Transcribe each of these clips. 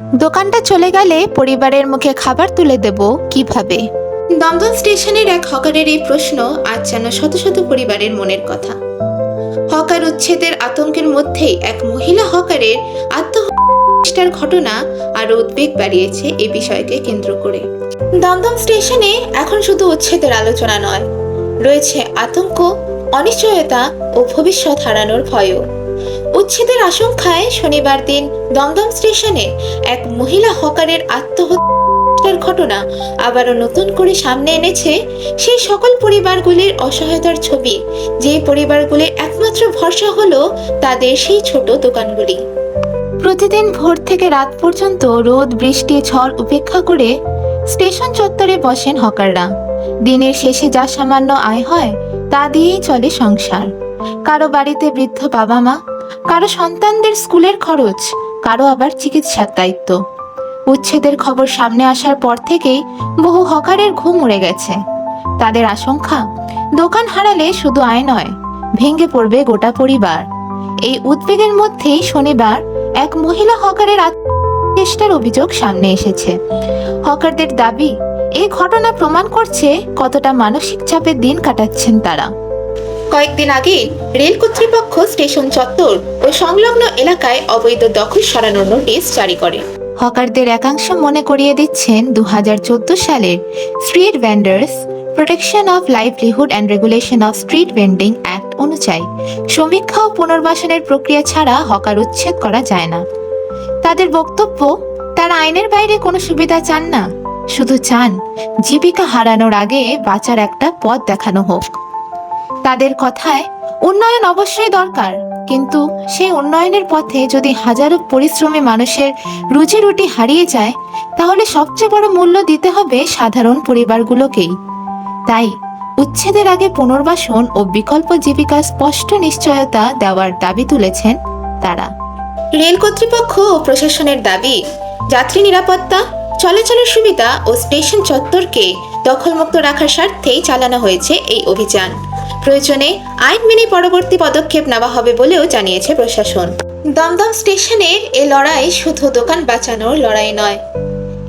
দোকানটা চলে গেলে পরিবারের মুখে খাবার তুলে দেব কিভাবে? দমদম স্টেশনের এক হকারের এই প্রশ্ন আজ যেন শত শত পরিবারের মনের কথা। হকার উচ্ছেদের আতঙ্কের মধ্যেই এক মহিলা হকারের আত্মহত্যার ঘটনা আরো উদ্বেগ বাড়িয়েছে এই বিষয়কে কেন্দ্র করে। দমদম স্টেশনে এখন শুধু উচ্ছেদের আলোচনা নয়, রয়েছে আতঙ্ক, অনিশ্চয়তা ও ভবিষ্যৎ হারানোর ভয়ও। উচ্ছেদের আশঙ্কায় শনিবার দিন দমদম স্টেশনে এক মহিলা হকারের আত্মহত্যার ঘটনা আবারও নতুন করে সামনে এনেছে সেই সকল পরিবারগুলির অসহায়তার ছবি, যে পরিবারগুলির একমাত্র ভরসা হলো তাদের সেই ছোট দোকানগুলি। প্রতিদিন ভোর থেকে রাত পর্যন্ত রোদ বৃষ্টি ঝড় উপেক্ষা করে স্টেশন চত্বরে বসেন হকাররা। দিনের শেষে যা সামান্য আয় হয় তা দিয়েই চলে সংসার। কারো বাড়িতে বৃদ্ধ বাবা মা, কারো সন্তানদের স্কুলের খরচ, কারো আবার চিকিৎসার দায়িত্ব। উচ্ছেদের খবর সামনে আসার পর থেকেই বহু হকারের ঘুম উড়ে গেছে। তাদের আশঙ্কা, দোকান হারালে শুধু আয় নয়, ভেঙে পড়বে গোটা পরিবার। এই উদ্বেগের মধ্যেই শনিবার এক মহিলা হকারের চেষ্টার অভিযোগ সামনে এসেছে। হকারদের দাবি, এই ঘটনা প্রমাণ করছে কতটা মানসিক চাপে দিন কাটাচ্ছেন তারা। কয়েকদিন আগে রেল কর্তৃপক্ষ স্টেশন চত্বর ও সংলগ্ন এলাকায় অবৈধ দখল সরানোর নোটিশ জারি করে। হকারদের একাংশ মনে করিয়ে দিচ্ছেন 2014 সালের street vendors protection of livelihood and regulation of street vending act অনুযায়ী সমীক্ষা ও পুনর্বাসনের প্রক্রিয়া ছাড়া হকার উচ্ছেদ করা যায় না। তাদের বক্তব্য, তারা আইনের বাইরে কোনো সুবিধা চান না, শুধু চান জীবিকা হারানোর আগে বাঁচার একটা পথ দেখানো হোক। তাদের কথায়, উন্নয়ন অবশ্যই দরকার, কিন্তু সেই উন্নয়নের পথে যদি হাজারো পরিশ্রমী মানুষের রুজি রুটি হারিয়ে যায়, তাহলে সবচেয়ে বড় মূল্য দিতে হবে সাধারণ পরিবারগুলোকেই। তাই উচ্ছেদের আগে পুনর্বাসন ও বিকল্প জীবিকার স্পষ্ট নিশ্চয়তা দেওয়ার দাবি তুলেছেন তারা। রেল কর্তৃপক্ষ ও প্রশাসনের দাবি, যাত্রী নিরাপত্তা, চলাচলের সুবিধা ও স্টেশন চত্বরকে দখলমুক্ত রাখার স্বার্থেই চালানো হয়েছে এই অভিযান। প্রয়োজনে আইন মেনে পরবর্তী পদক্ষেপ নেওয়া হবে বলেও জানিয়েছে প্রশাসন। দমদম স্টেশনের এ লড়াই শুধু দোকান বাঁচানোর লড়াই নয়,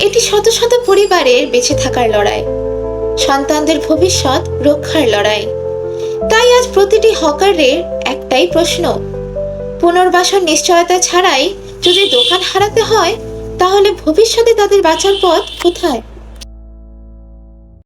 এটি শত শত পরিবারের বেঁচে থাকার লড়াই, সন্তানদের ভবিষ্যৎ রক্ষার লড়াই। তাই আজ প্রতিটি হকারের একটাই প্রশ্ন, পুনর্বাসন নিশ্চয়তা ছাড়াই যদি দোকান হারাতে হয়, তাহলে ভবিষ্যতে তাদের বাঁচার পথ কোথায়?